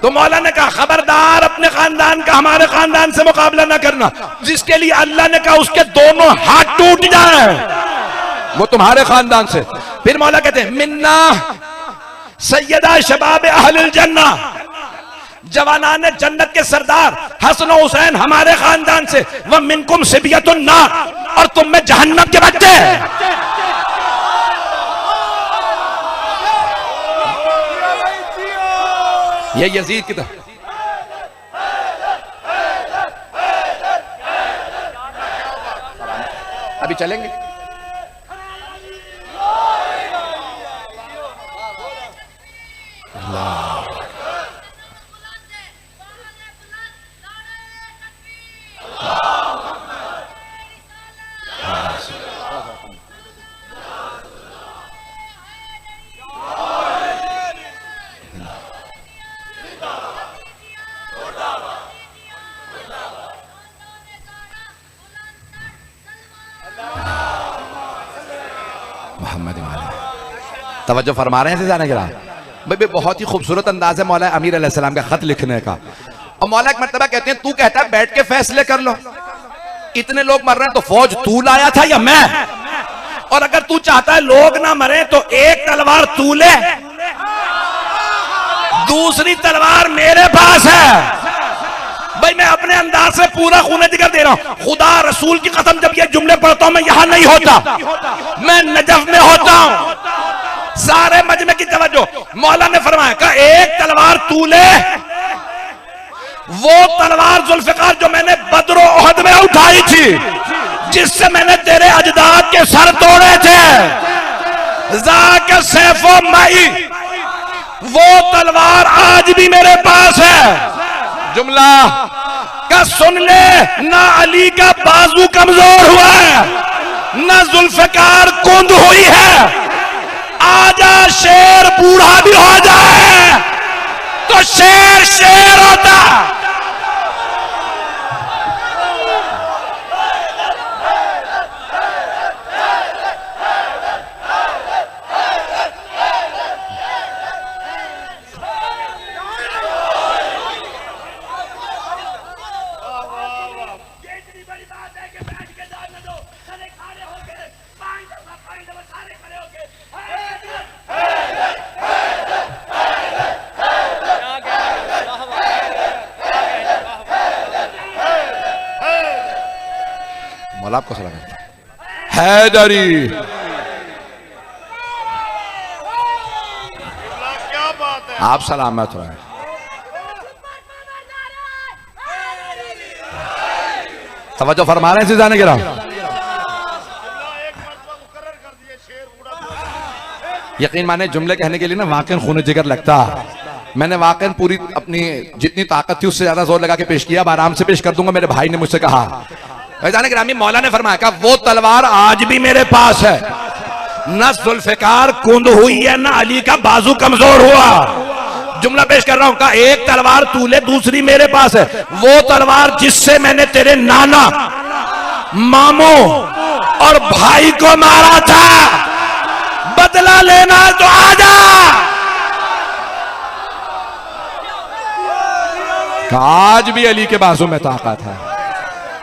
तो मौला ने कहा खबरदार अपने खानदान का हमारे खानदान से मुकाबला ना करना, जिसके लिए अल्लाह ने कहा उसके दोनों हाथ टूट जाए वो तुम्हारे खानदान से। फिर मौला कहते हैं मिन्ना सैयदा शबाब अहलिल जन्ना, जवानाने जन्नत के सरदार हसन और हुसैन हमारे खानदान से, वह मिनकुम सिबियतुन नार, और तुम में जहन्नम के बच्चे। ये यजीद की तरफ अभी चलेंगे। तवज्जो फरमा रहे हैं जाने के भाई, बहुत ही खूबसूरत अंदाज है मौला अमीर अलैहिस्सलाम का खत लिखने का। और मौला एक मर्तबा कहते हैं तू कहता है बैठ के फैसले कर लो, इतने लोग मर रहे हैं तो फौज तू लाया था या मैं? और अगर तू चाहता है लोग ना मरे तो एक तलवार तू ले, दूसरी तलवार मेरे पास है। भाई मैं अपने अंदाज से पूरा खून जिगर दे रहा हूं, खुदा रसूल की कसम जब ये जुमले पढ़ता हूं मैं यहां नहीं होता, मैं नजफ में होता हूं। सारे मजमे की तवज्जो, मौला ने फरमाया का एक तलवार तू ले, वो तलवार जुल्फिकार जो मैंने बद्र और उहद में उठाई थी, जिससे मैंने तेरे अजदाद के सर तोड़े थे, ज़ाक सैफो माई, वो तलवार आज भी मेरे पास है। जुमला का सुन ले, ना अली का बाजू कमजोर हुआ है, ना जुल्फिकार कुंद हुई है। आजा शेर बूढ़ा भी हो जाए तो शेर शेर होता। आपको सलाम हैदरी, क्या बात है, आप सलामत रहे। तवज्जो फरमा रहे हैं जाने के रहा। यकीन माने जुमले कहने के लिए ना वाकई खून जिगर लगता। मैंने वाकई पूरी अपनी जितनी ताकत थी उससे ज्यादा जोर लगा के पेश किया। अब आराम से पेश कर दूंगा। मेरे भाई ने मुझसे कहा, जाने ग्रामी मौला ने फरमाया का वो तलवार आज भी मेरे पास है, न जुल्फिकार कुंद हुई है, न अली का बाजू कमजोर हुआ। जुमला पेश कर रहा हूं का एक तलवार तू ले, दूसरी मेरे पास है। वो तलवार जिससे मैंने तेरे नाना, मामू और भाई को मारा था, बदला लेना तो आजा। आज भी अली के बाजू में ताकत है।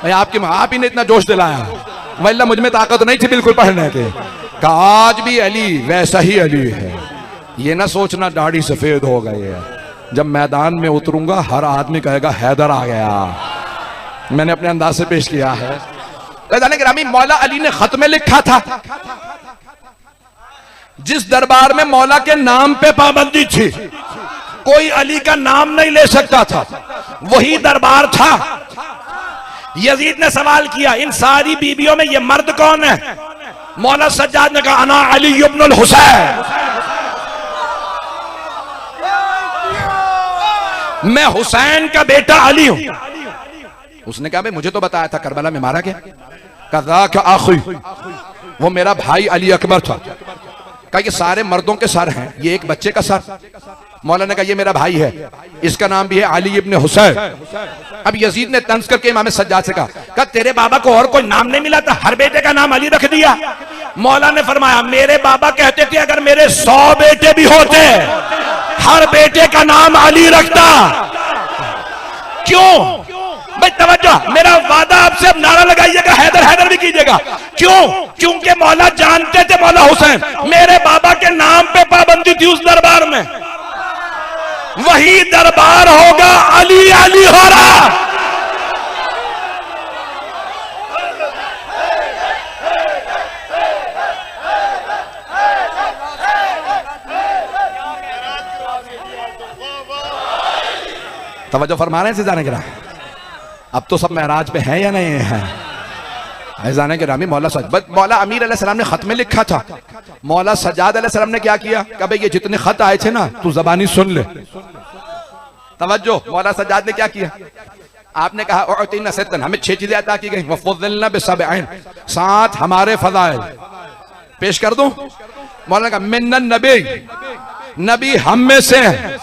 भाई आप ही ने इतना जोश दिलाया, वल्ला मुझ में ताकत नहीं थी बिल्कुल पढ़ने के। आज भी अली वैसा ही अली है। ये ना सोचना दाढ़ी सफेद हो गई है, जब मैदान में उतरूंगा हर आदमी कहेगा हैदर आ गया। मैंने अपने अंदाज से पेश किया है। ग्रामी मौला अली ने खत में लिखा था, जिस दरबार में मौला के नाम पे पाबंदी थी, कोई अली का नाम नहीं ले सकता था, वही दरबार था। यजीद ने सवाल किया, इन सारी बीबियों में ये मर्द कौन है? मौला सज्जाद ने कहा, अना अली इब्नुल हुसैन, मैं हुसैन का बेटा अली हूं। उसने कहा, भाई मुझे तो बताया था करबला में मारा गया। कहा क्या आखी, वो मेरा भाई अली अकबर था। कहा ये सारे मर्दों के सर हैं, ये एक बच्चे का सर। मौला ने कहा ये मेरा भाई है, इसका नाम भी है अली इब्न हुसैन। अब यजीद ने तंज करके इमाम सज्जाद से कहा तेरे बाबा को और कोई नाम नहीं मिला था, हर बेटे का नाम अली रख दिया। मौला ने फरमाया मेरे बाबा कहते थे अगर मेरे 100 बेटे भी होते, हर बेटे का नाम अली रखता। क्यों भाई? तवज्जो, मेरा वादा आपसे, अब नारा लगाइएगा, हैदर हैदर भी कीजिएगा। क्यों? क्योंकि मौला जानते थे, मौला हुसैन मेरे बाबा के नाम पे पाबंदी थी उस दरबार में, वही दरबार होगा अली अली हो रहा। तवज्जो फरमा रहे हैं जाने के रहा। अब तो सब महराज पे है या नहीं है? जाने के रामी मौला मौला अमीर अलैहिस्सलाम ने खत में लिखा था। मौला सज्जाद अलैहिस्सलाम ने क्या किया? कभी ये जितने खत आए थे ना तू जबानी सुन ले। तवज्जो, मौला सज्जाद ने क्या किया? आपने कहा हमें 6 चीजें अता की गई, वफ़ुज़्ज़िलना बिसबअइन, 7 हमारे फज़ाइल पेश कर दूं। मौला ने कहा मिन्नन नबी, नबी हम में से है,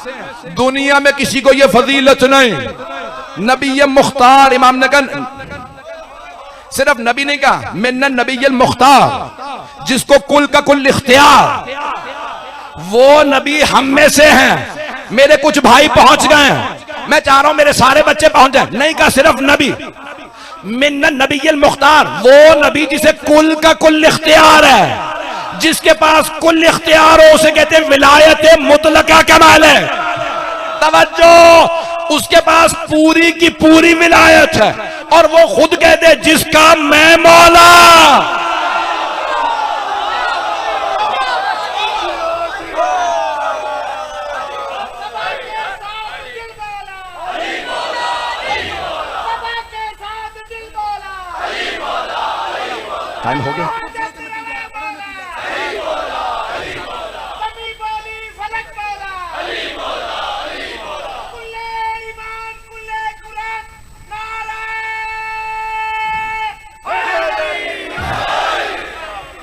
दुनिया में किसी को ये फजीलत नहीं। नबी ये मुख्तार, इमाम ने कहा सिर्फ नबी नहीं कहा, मिन्नन नबी ये मुख्तार, जिसको कुल का कुल इख्तियार, वो नबी हम में से हैं। मेरे कुछ भाई पहुंच गए हैं, मैं चाह रहा हूं मेरे सारे बच्चे पहुंच जाए। नहीं कहा सिर्फ नबी, मिन्नन नबी ये मुख्तार, वो नबी जिसे कुल का कुल इख्तियार है, जिसके पास कुल इख्तियार हो, उसे कहते हैं विलायत मुतलका कमाल है। तवज्जो, उसके पास पूरी की पूरी विलायत है, और वो खुद कहते हैं जिसका मैं मौला। टाइम हो गया।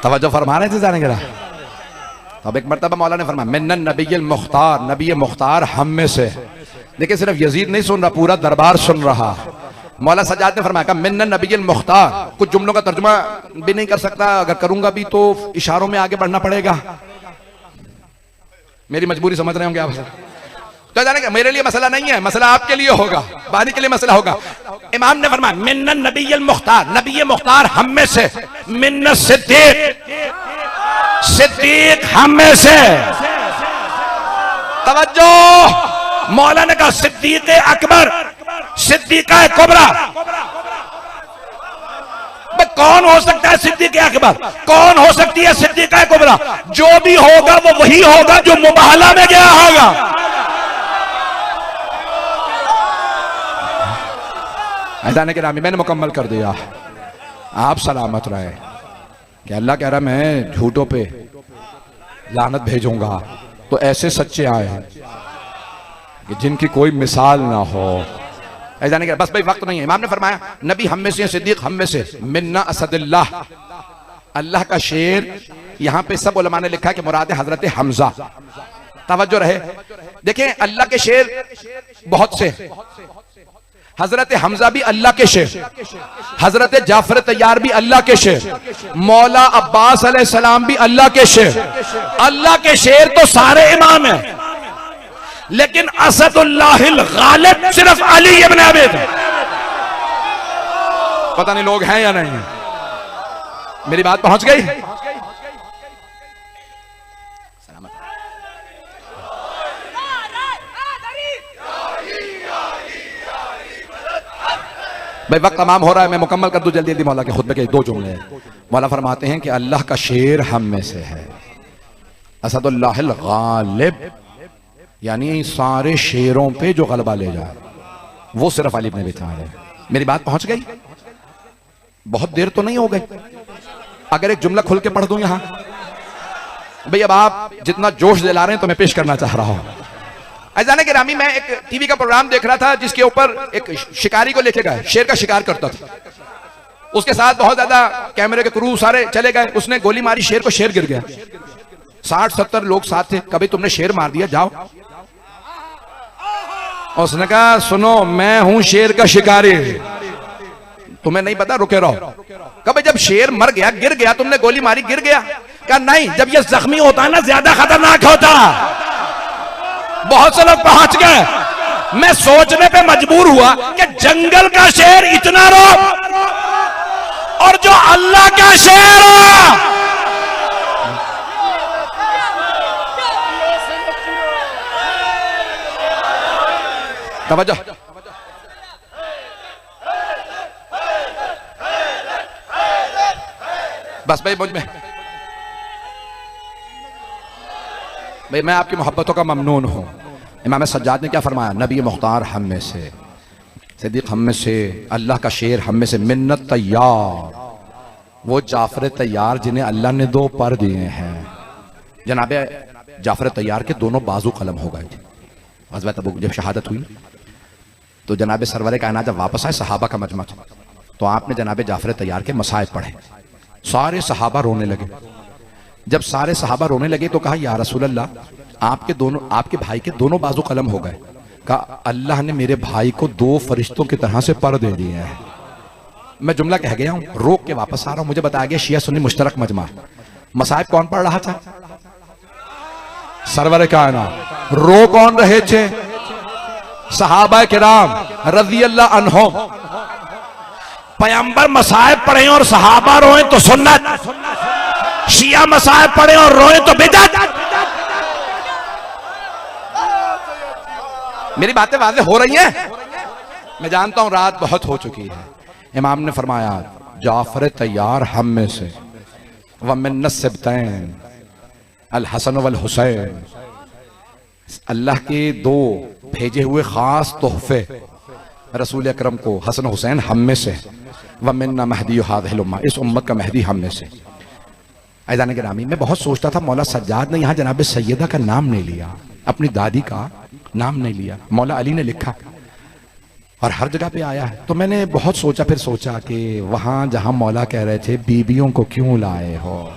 तवज्जो फरमा रहे थे जाने के रहा। अब एक मर्तबा मौला ने फरमाया मिन्नन नबीय्यिल मुख्तार, नबी मुख्तार हम में से। देखिए सिर्फ यजीद नहीं सुन रहा, पूरा दरबार सुन रहा। मौला सज्जाद ने फरमाया मिन्नन नबीय्यिल मुख्तार। कुछ जुमलों का तर्जुमा भी नहीं कर सकता, अगर करूंगा भी तो इशारों में आगे बढ़ना पड़ेगा। मेरी मजबूरी समझ रहे होंगे आप। तो जाने मेरे लिए मसला नहीं है, मसला आपके लिए होगा, बानी के लिए मसला होगा। इमाम ने फरमाया मिन्नन नबीय्यिल मुख्तार, नबी मुख्तार हम में से। मिन्न सिद्दीक, सिद्दीक हम में से। तवज्जो, मौला ने कहा सिद्दीक अकबर, सिद्दीका कुबरा। कौन हो सकता है सिद्दीक अकबर? कौन हो सकती है सिद्दीका कुबरा? जो भी होगा वो वही होगा जो मुबाहला में गया होगा। ऐदाने के नामी मैंने मुकम्मल कर दिया, आप सलामत रहे। कि अल्लाह कह रहा मैं झूठों पे लानत भेजूंगा, तो ऐसे सच्चे आए हैं कि जिनकी कोई मिसाल ना हो। ऐदाने के बस भाई वक्त नहीं है। इमाम ने फरमाया नबी हम में से, सिद्दीक हम में से। मिन्ना असदुल्लाह, अल्लाह का शेर। यहां पे सब उलमा ने लिखा कि मुराद है हजरत हमजा। तवज्जो रहे, देखें अल्लाह के शेर बहुत से, हजरत हमजा भी अल्लाह के शेर, हजरत जाफर तैयार भी अल्लाह के शेर, मौला अब्बास अलैहिस्सलाम भी अल्लाह के शेर। अल्लाह के शेर तो सारे इमाम हैं, लेकिन असदुल्लाहिल गालिब सिर्फ अली इब्न अबी तालिब। पता नहीं लोग हैं या नहीं, मेरी बात पहुंच गई? भाई वक्त तमाम हो रहा है, मैं मुकम्मल कर दूं जल्दी जल्दी। मौला के खुतबे के 2 जुमले हैं। मौला फरमाते हैं कि अल्लाह का शेर हम में से है, असदुल्लाहिल गालिब, यानी सारे शेरों पे जो गलबा ले जाए वो सिर्फ अली इब्न अबी तालिब है। मेरी बात पहुंच गई? बहुत देर तो नहीं हो गई? अगर एक जुमला खुल के पढ़ दूं यहां, भाई अब आप जितना जोश दिला रहे हैं तो मैं पेश करना चाह रहा हूं। अज़ाने के रामी, मैं एक टीवी का प्रोग्राम देख रहा था जिसके ऊपर एक शिकारी को लेके गए, शेर का शिकार करता था। उसके साथ बहुत ज्यादा कैमरे के क्रू सारे चले गए, उसने गोली मारी शेर को, शेर गिर गया। 60-70 लोग साथ थे। कभी तुमने शेर मार दिया, जाओ। उसने कहा सुनो मैं हूं शेर का शिकारी, तुम्हें नहीं पता, रुके रहो। कभी जब शेर मर गया, गिर गया, तुमने गोली मारी, गिर गया। कहा नहीं, जब ये जख्मी होता है ना ज्यादा खतरनाक होता। बहुत से लोग पहुंच गए। मैं सोचने पे मजबूर हुआ कि जंगल का शेर इतना रो और जो अल्लाह का शेर तवज्जो। बस भाई मुझ में भाई मैं आपकी मोहब्बतों का ममनून हूं। इमाम सज्जाद ने क्या फरमाया, नबी मुख्तार हम में से, सिद्दीक हम में से, अल्लाह का शेर हम में से, मिन्नत तैयार, वो जाफर तैयार जिन्हें अल्लाह ने 2 पर दिए हैं। जनाब जाफर तैयार के दोनों बाजू कलम हो गए थे। ग़ज़वा तबूक जब शहादत हुई तो जनाब सरवर कायनात जब वापस आए, सहाबा का मजमा था, तो आपने जनाब जाफर तैयार के मसाइब पढ़े। सारे सहाबा रोने लगे। जब सारे सहाबा रोने लगे तो कहा, या रसूल अल्लाह, आपके भाई के दोनों बाजू कलम हो गए। कहा, अल्लाह ने मेरे भाई को 2 फरिश्तों की तरह से पर दे दिए हैं। मैं जुमला कह गया हूं, रोक के वापस आ रहा हूं। मुझे बताया गया शिया सुन्नी मुश्तरक मजमा। मसाइब कौन पढ़ रहा था? सरवर कायनात। रो कौन रहे थे? सहाबा किराम रज़ी अल्लाह अन्हुम। पैगंबर मसाइब पढ़े और सहाबा रोए तो सुन्नत, शिया मसाइब पढ़े और रोए तो बिदअत। मेरी बातें वाज़ेह हो रही हैं? मैं जानता हूं रात बहुत हो चुकी है। इमाम ने फरमाया, जाफर तैयार हम में से, व मिन नस्बतैन अल हसन वल हुसैन, अल्लाह के 2 भेजे हुए खास तोहफे रसूल अकरम को, हसन हुसैन हम में से, व मिन्ना महदी हाज़िहिल उम्मा, इस उम्मत का महदी हम में से। ऐज़ान गिरामी, मैं बहुत सोचता था, मौला सज्जाद ने यहाँ जनाब सैयदा का नाम नहीं लिया, अपनी दादी का नाम नहीं लिया। मौला अली ने लिखा और हर जगह पे आया है। तो मैंने बहुत सोचा, फिर सोचा कि वहां जहां मौला कह रहे थे बीबियों को क्यों लाए हो,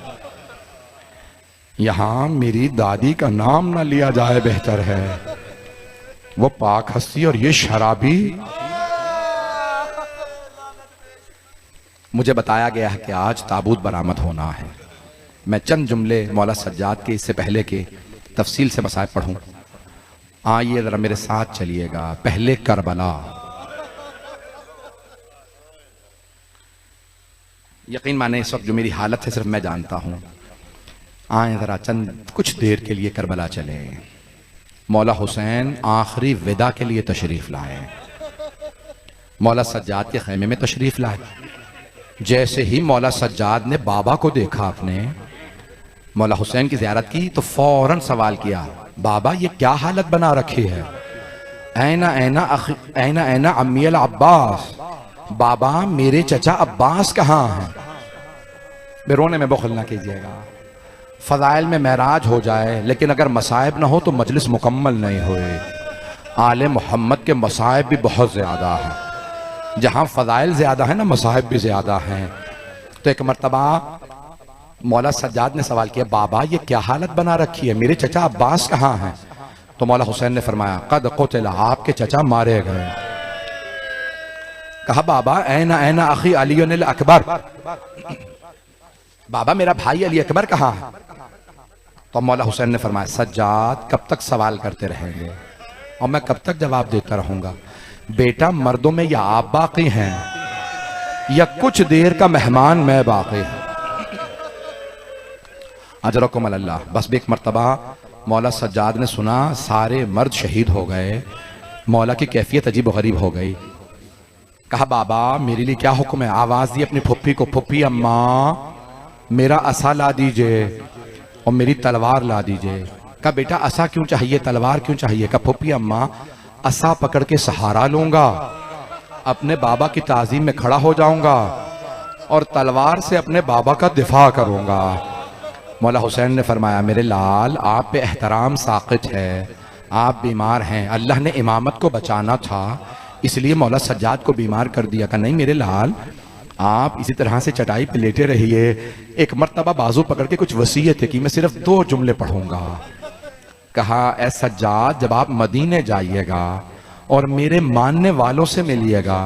यहां मेरी दादी का नाम ना लिया जाए बेहतर है। वो पाक हस्ती और ये शराबी। मुझे बताया गया है कि आज ताबूत बरामद होना है। मैं चंद जुमले मौला सज्जाद के इससे पहले के तफसील से मसाइब पढ़ूं। आइए जरा मेरे साथ चलिएगा। पहले करबला। यकीन माने इस वक्त जो मेरी हालत है सिर्फ मैं जानता हूं। आए जरा चंद कुछ देर के लिए करबला चले। मौला हुसैन आखिरी विदा के लिए तशरीफ लाए। मौला सज्जाद के खैमे में तशरीफ लाए। जैसे ही मौला सज्जाद ने बाबा को देखा, आपने मौला हुसैन की ज़ियारत की तो फौरन सवाल किया, बाबा ये क्या हालत बना रखी है? ऐना ऐना ऐना ऐना अम्मी अल अब्बास, बाबा मेरे चचा अब्बास कहाँ हैं? रोने में बखल ना कीजिएगा। फ़ज़ाइल में महराज हो जाए लेकिन अगर मसाइब ना हो तो मजलिस मुकम्मल नहीं हुए। आले मोहम्मद के मसाइब भी बहुत ज़्यादा हैं। जहाँ फ़ज़ाइल ज़्यादा है ना, मसाइब भी ज़्यादा हैं। तो एक मरतबा मौला सज्जाद ने सवाल किया, बाबा ये क्या हालत बना रखी है, मेरे चचा अब्बास कहाँ हैं? तो मौला हुसैन ने फरमाया, कद क़ुतिला, आपके चचा मारे गए। कहा, बाबा ऐना ऐना अखी अली अकबर, बाबा मेरा भाई अली अकबर कहाँ है? तो मौला हुसैन ने फरमाया, सज्जाद कब तक सवाल करते रहेंगे और मैं कब तक जवाब देता रहूंगा? बेटा मर्दों में या आप बाकी हैं या कुछ देर का मेहमान मैं बाकी हूं। अजरकुम अल्लाह। बस एक मर्तबा मौला सज्जाद ने सुना सारे मर्द शहीद हो गए। मौला की कैफियत अजीब गरीब हो गई। कहा, बाबा मेरे लिए क्या हुक्म है? आवाज दी अपनी फुप्पी को, फुप्पी अम्मा मेरा असा ला दीजिए और मेरी तलवार ला दीजिए। कहा, बेटा असा क्यों चाहिए, तलवार क्यों चाहिए? कहा, फुप्पी अम्मा असा पकड़ के सहारा लूंगा, अपने बाबा की ताजीम में खड़ा हो जाऊंगा और तलवार से अपने बाबा का दिफा करूंगा। मौला हुसैन ने फरमाया, मेरे लाल आप पे एहतराम साक़ित है, आप बीमार हैं, अल्लाह ने इमामत को बचाना था इसलिए मौला सज्जाद को बीमार कर दिया। कहा, नहीं मेरे लाल आप इसी तरह से चटाई पे लेटे रहिए। एक मर्तबा बाजू पकड़ के कुछ वसीयत है कि मैं सिर्फ 2 जुमले पढ़ूंगा। कहा, ऐ सज्जाद जब आप मदीने जाइएगा और मेरे मानने वालों से मिलिएगा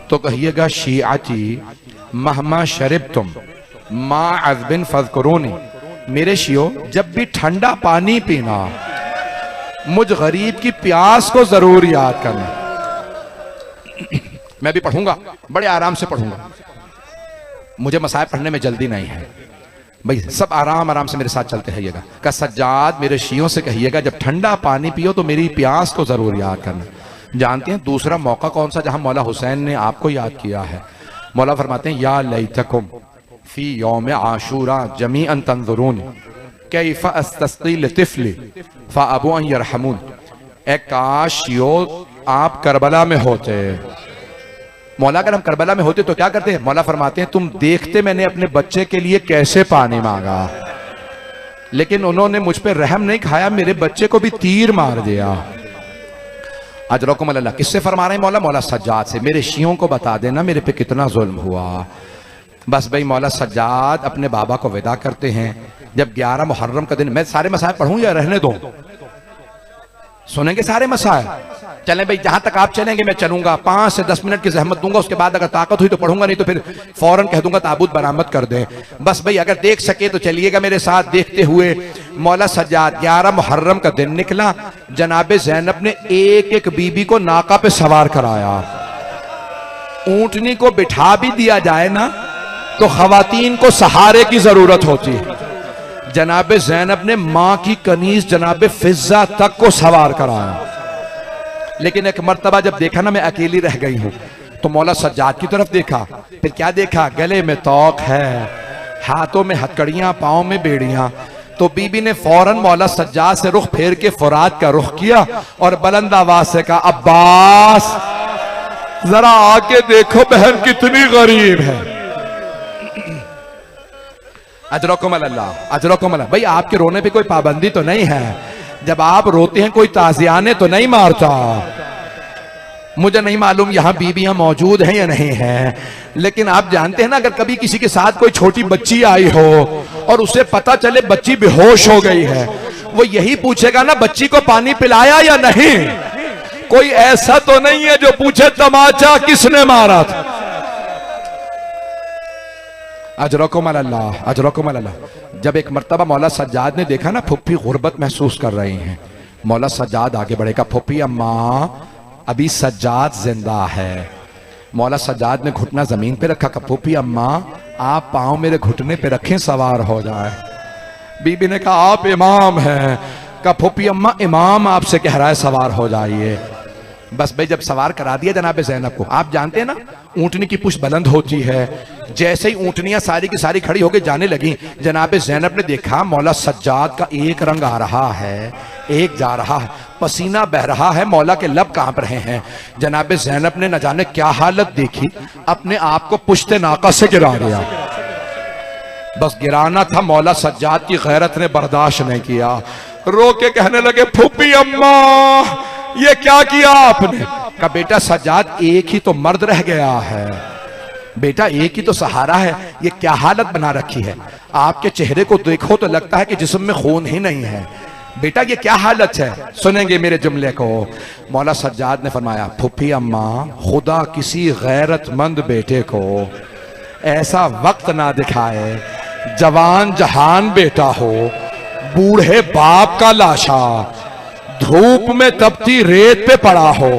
तो कहिएगा, शियाती महमा शरिब तुम मा अज़बिन फज़कुरूनी, मेरे शियो जब भी ठंडा पानी पीना मुझ गरीब की प्यास को जरूर याद करना। मैं भी पढ़ूंगा, बड़े आराम से पढ़ूंगा, मुझे मसाइब पढ़ने में जल्दी नहीं है भाई, सब आराम आराम से मेरे साथ चलते रहिएगा। का सज्जाद मेरे शियों से कहिएगा जब ठंडा पानी पियो तो मेरी प्यास को जरूर याद करना। जानते हैं दूसरा मौका कौन सा जहां मौला हुसैन ने आपको याद किया है? मौला फरमाते हैं या लैतकुम फी यौम आशूरा जमीअन तंजुरून कैफ अस्तस्की लितिफली फअबू अन यरहमून। ए काश यो आप करबला में होते। मौला अगर हम करबला में होते तो क्या करते हैं? मौला फरमाते हैं तुम देखते मैंने अपने बच्चे के लिए कैसे पानी मांगा, लेकिन उन्होंने मुझ पे रहम नहीं खाया, मेरे बच्चे को भी तीर मार दिया। अजरकुम अल्लाह। किससे फरमा रहे हैं मौला? मौला सज्जाद से। मेरे शियों को बता देना मेरे पे कितना जुल्म हुआ। बस भाई मौला सज्जाद अपने बाबा को विदा करते हैं। जब 11 मुहर्रम का दिन, मैं सारे मसाइल पढ़ूं या रहने दो? सुनेंगे सारे मसाइल? चलें भाई, जहां तक आप चलेंगे मैं चलूंगा। 5 से 10 मिनट की जहमत दूंगा, उसके बाद अगर ताकत हुई तो पढ़ूंगा, नहीं तो फिर फौरन कह दूंगा ताबूत बरामद कर दें। बस भाई अगर देख सके तो चलिएगा मेरे साथ देखते हुए। मौला सज्जाद 11 मुहर्रम का दिन निकला, जनाबे ज़ैनब ने एक एक बीबी को नाका पे सवार कराया। ऊंटनी को बिठा भी दिया जाए ना तो खवातीन को सहारे की जरूरत होती है। जनाबे ज़ैनब ने मां की कनीज जनाबे फिजा तक को सवार कराया। लेकिन एक मर्तबा जब देखा ना मैं अकेली रह गई हूं, तो मौला सज्जाद की तरफ देखा, फिर क्या देखा? गले में तौक है, हाथों में हथकड़ियां, पांव में बेड़ियां। तो बीबी ने फौरन मौला सज्जाद से रुख फेर के फुरात का रुख किया और बुलंद आवाज से कहा, अब्बास जरा आके देखो बहन कितनी गरीब है। अजरकुम अल्लाह, अजरकुम अल्लाह। भाई आपके रोने पे कोई पाबंदी तो नहीं है, जब आप रोते हैं कोई ताजियाने तो नहीं मारता। मुझे नहीं मालूम यहां बीबियां मौजूद हैं या नहीं हैं, लेकिन आप जानते हैं ना अगर कभी किसी के साथ कोई छोटी बच्ची आई हो और उसे पता चले बच्ची बेहोश हो गई है, वो यही पूछेगा ना बच्ची को पानी पिलाया या नहीं। कोई ऐसा तो नहीं है जो पूछे तमाचा किसने मारा था। अजरकुम अल्लाह, अजरकुम अल्लाह। जब एक मर्तबा मौला सज्जाद ने देखा ना फुप्पी गुर्बत महसूस कर रही हैं, मौला सज्जाद आगे बढ़ेगा, फुप्पी अम्मा अभी सज्जाद जिंदा है। मौला सज्जाद ने घुटना जमीन पे रखा, फुप्पी अम्मा आप पांव मेरे घुटने पे रखें सवार हो जाए। बीबी ने कहा आप इमाम हैं। कहा फुप्पी अम्मा इमाम आपसे कह रहा है सवार हो जाइए। बस भाई जब सवार करा दिया जनाबे ज़ैनब को, आप जानते हैं ना ऊंटनी की पुष्ट बुलंद होती है, जैसे ही ऊंटनियां सारी की सारी खड़ी होकर जाने लगी, जनाबे ज़ैनब ने देखा मौला सज्जाद का एक रंग आ रहा है, एक जा रहा है, पसीना बह रहा है, मौला के लब कांप रहे हैं। जनाबे ज़ैनब ने न जाने क्या हालत देखी, अपने आप को पुश्ते नाका से गिरा दिया। बस गिराना था, मौला सज्जाद की गैरत ने बर्दाश्त नहीं किया, रो के कहने लगे फूफी अम्मा ये क्या किया आपने? का बेटा सज्जाद एक ही तो मर्द रह गया है, बेटा एक ही तो सहारा है, ये क्या हालत बना रखी है? आपके चेहरे को देखो तो लगता है कि जिस्म में खून ही नहीं है। बेटा ये क्या हालत है? सुनेंगे मेरे जुमले को। मौला सज्जाद ने फरमाया फूफी अम्मा खुदा किसी गैरतमंद बेटे को ऐसा वक्त ना दिखाए, जवान जहान बेटा हो, बूढ़े बाप का लाशा धूप में तपती रेत पे पड़ा हो,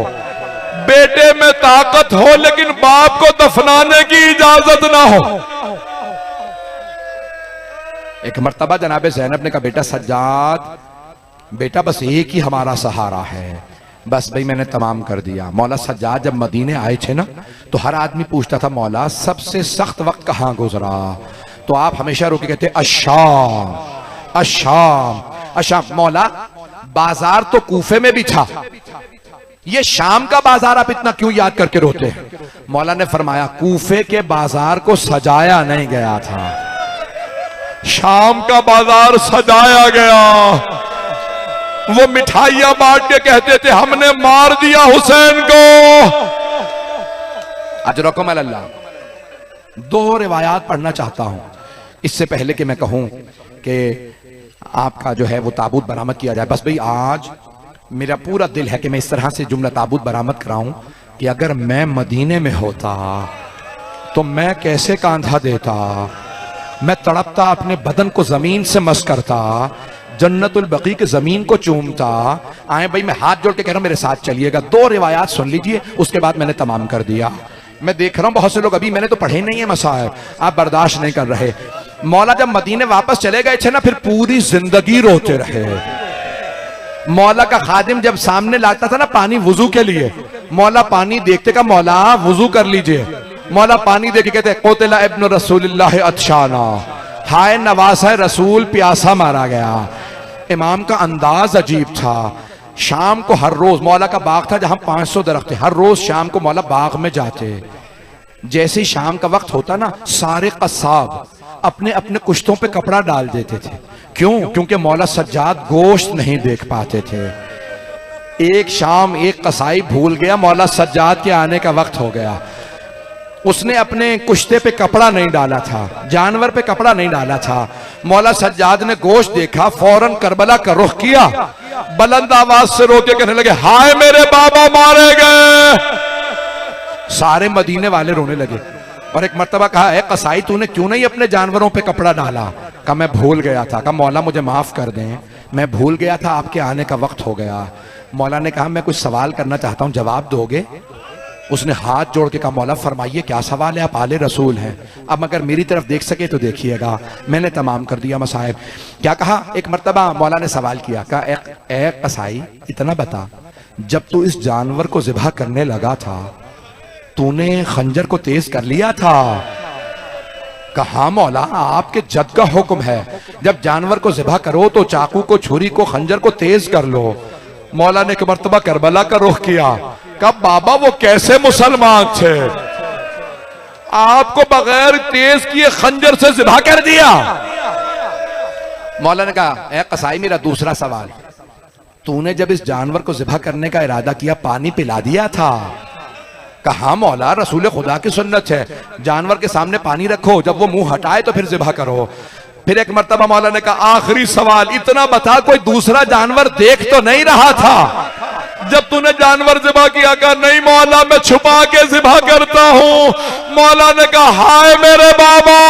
बेटे में ताकत हो लेकिन बाप को दफनाने की इजाजत ना हो। एक मर्तबा जनाबे ज़ैनब ने कहा बेटा सज्जाद बेटा बस एक ही हमारा सहारा है। बस भाई मैंने तमाम कर दिया। मौला सज्जाद जब मदीने आए थे ना तो हर आदमी पूछता था मौला सबसे सख्त वक्त कहां गुजरा? तो आप हमेशा रोके कहते अशाम अशाम अशाम। मौला बाजार तो कूफे में भी था, ये शाम का बाजार आप इतना क्यों याद करके रोते हैं? मौला ने फरमाया कूफे के बाजार को सजाया नहीं गया था, शाम का बाजार सजाया गया। वो मिठाइयां बांट के कहते थे हमने मार दिया हुसैन को। अजरकुम अल्लाह। दो रिवायात पढ़ना चाहता हूं इससे पहले कि मैं कहूं कि आपका जो है वो ताबूत बरामद किया जाए। बस भाई आज मेरा पूरा दिल है कि मैं इस तरह से जुमला ताबूत बरामद कराऊं कि अगर मैं मदीने में होता तो मैं कैसे कांधा देता, मैं तड़पता अपने बदन को जमीन से मस करता, जन्नतुल बकी के जमीन को चूमता। आए भाई, मैं हाथ जोड़ के कह रहा हूं मेरे साथ चलिएगा, 2 रिवायात सुन लीजिए, उसके बाद मैंने तमाम कर दिया। मैं देख रहा हूं बहुत से लोग अभी, मैंने तो पढ़े नहीं है मसाइब, आप बर्दाश्त नहीं कर रहे। मौला जब मदीने वापस चले गए थे ना, फिर पूरी जिंदगी रोते रहे। मौला का खादिम जब सामने लाता था ना पानी वुजू के लिए, मौला पानी देखते का, मौला वुजू कर लीजिए। मौला पानी देख के कहते कोतला इब्न रसूलिल्लाह अतशाना, हाय नवासा रसूल प्यासा मारा गया। इमाम का अंदाज अजीब था। शाम को हर रोज, मौला का बाग था जहां 500 दरख्त थे, हर रोज शाम को मौला बाग में जाते। जैसे ही शाम का वक्त होता ना, सारे कसाब अपने अपने कुश्तों पे कपड़ा डाल देते थे। क्यों? क्योंकि मौला सज्जाद गोश्त नहीं देख पाते थे। एक शाम एक कसाई भूल गया, मौला सज्जाद के आने का वक्त हो गया, उसने अपने कुश्ते पे कपड़ा नहीं डाला था, जानवर पे कपड़ा नहीं डाला था। मौला सज्जाद ने गोश्त देखा, फौरन करबला का रुख किया, बुलंद आवाज से रोके कहने लगे, हाय मेरे बाबा मारे गए। सारे मदीने वाले रोने लगे। और एक मर्तबा कहा, है कसाई तूने क्यों नहीं अपने जानवरों पे कपड़ा डाला? कहा मैं भूल गया था। कहा मौला मुझे माफ कर दें, मैं भूल गया था, आपके आने का वक्त हो गया। मौला ने कहा मैं कुछ सवाल करना चाहता हूं, जवाब दोगे? उसने हाथ जोड़ के कहा, मौला फरमाइए क्या सवाल है, आप आले रसूल हैं, अब अगर मेरी तरफ देख सके तो देखिएगा। मैंने तमाम कर दिया मसाइब। क्या कहा? एक मर्तबा मौला ने सवाल किया, कहा ए कसाई इतना बता, जब तू इस जानवर को ज़िबह करने लगा था तूने खंजर को तेज कर लिया था? कहा मौला आपके जद का हुक्म है, जब जानवर को ज़िबह करो तो चाकू को, छुरी को, खंजर को तेज कर लो। मौला ने एक मर्तबा करबला का रुख किया, कहा बाबा वो कैसे मुसलमान थे, आपको बगैर तेज किए खंजर से ज़िबह कर दिया। मौला ने कहा, ए कसाई मेरा दूसरा सवाल, तूने जब इस जानवर को ज़िबह करने का इरादा किया पानी पिला दिया था? कहा मौला रसूल खुदा की सुन्नत है, जानवर के सामने पानी रखो, जब वो मुंह हटाए तो फिर ज़िबह करो। फिर एक मर्तबा मौला ने कहा, आखिरी सवाल, इतना बता कोई दूसरा जानवर देख तो नहीं रहा था जब तूने जानवर ज़िबह किया? कहा नहीं मौला मैं छुपा के ज़िबह करता हूं। मौला ने कहा, हाय मेरे बाबा,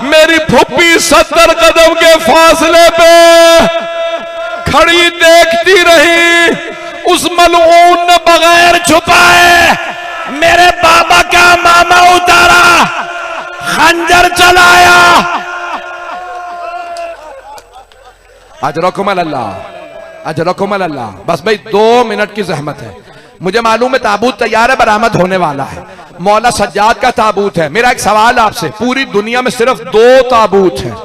मेरी फुप्पी 70 कदम के फासले पे खड़ी देखती रही, उस मलऊन ने बगैर छुपाए मेरे बाबा का मामा उतारा, खंजर चलाया। अजरकुम अल्लाह, अजरकुम अल्लाह। बस भाई 2 मिनट की जहमत है, मुझे मालूम है ताबूत तैयार है, बरामद होने वाला है, मौला सज्जाद का ताबूत है। मेरा एक सवाल आपसे, पूरी दुनिया में सिर्फ 2 ताबूत हैं,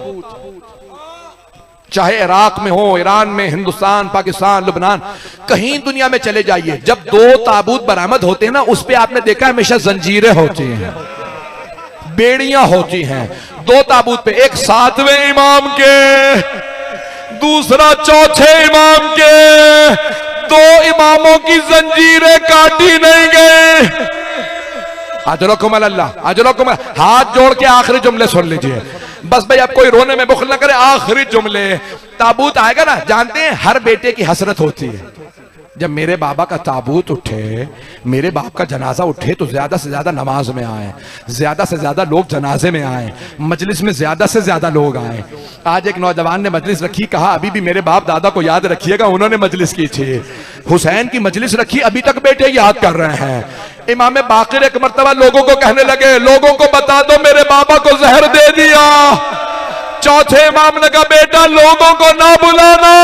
चाहे इराक में हो, ईरान में, हिंदुस्तान, पाकिस्तान, लुबनान, कहीं दुनिया में चले जाइए, जब 2 ताबूत बरामद होते हैं ना, उस पे आपने देखा हमेशा जंजीरें होती हैं, बेड़ियां होती हैं। 2 ताबूत पे, एक 7वें इमाम के, दूसरा 4थे इमाम के, 2 इमामों की जंजीरें काटी नहीं गई। अजरकुम अल्लाह, अजरकुम। हाथ जोड़ के आखिरी जुमले सुन लीजिए, बस भाई अब कोई रोने में बुखल ना करे, आखिरी जुमले। ताबूत आएगा ना, जानते हैं हर बेटे की हसरत होती है, जब मेरे बाबा का ताबूत उठे, मेरे बाप का जनाजा उठे तो ज्यादा से ज्यादा नमाज में आए, ज्यादा से ज्यादा लोग जनाजे में आए, मजलिस में ज्यादा से ज्यादा लोग आए। आज एक नौजवान ने मजलिस रखी, कहा अभी भी मेरे बाप दादा को याद रखिएगा, उन्होंने मजलिस की थी। हुसैन की मजलिस रखी, अभी तक बेटे याद कर रहे हैं। इमाम बाकिर एक मर्तबा लोगों को कहने लगे, लोगों को बता दो मेरे बाबा को जहर दे दिया। 4थे इमाम ने कहा, बेटा लोगों को ना बुलाना।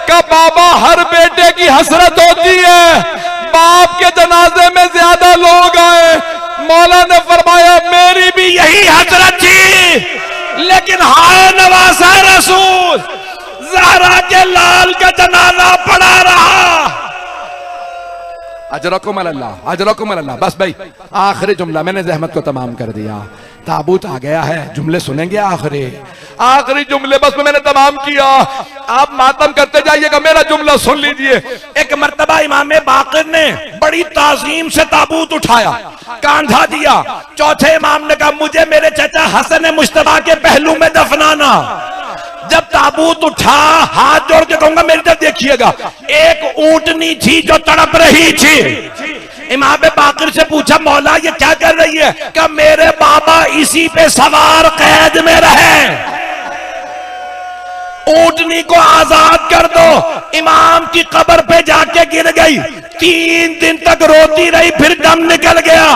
का बाबा हर बेटे की हसरत होती है, बाप के जनाजे में ज्यादा लोग आए। मौला ने फरमाया मेरी भी यही हसरत थी, लेकिन हाय नवासा रसूल, ज़हरा के लाल का जनाजा पड़ा रहा। अजरकुम अल्लाह, अजरकुम अल्लाह। बस भाई आखिरी जुमला, मैंने जहमत को तमाम कर दिया, ताबूत आ गया है, जुमले सुनेंगे आखिरी जुमले, बस मैंने तमाम किया। आप मातम करते जाइएगा, मेरा जुमला सुन लीजिए। एक मर्तबा इमाम बाकिर ने बड़ी ताजीम से ताबूत उठाया, कांधा दिया। 4थे इमाम ने कहा मुझे मेरे चाचा हसन मुश्तबा के पहलू में दफनाना। जब ताबूत उठा, हाथ जोड़ के कहूंगा मेरी तरफ देखिएगा, एक ऊंटनी थी जो तड़प रही थी। इमाम बाकिर से पूछा मौला ये क्या कर रही है? क्या मेरे बाबा इसी पे सवार कैद में रहे। ऊँटनी को आजाद कर दो। इमाम की कब्र पे जाके गिर गई, 3 दिन तक रोती रही, फिर दम निकल गया।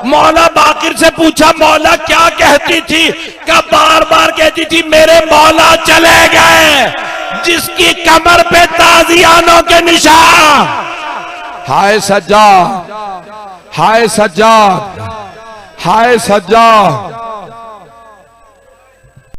मौला बाकिर से पूछा, मौला क्या कहती थी? क्या बार बार कहती थी मेरे मौला चले गए, जिसकी कमर पे ताजियानों के निशान। हाय सज्जाद, हाय सज्जाद, हाय सज्जाद।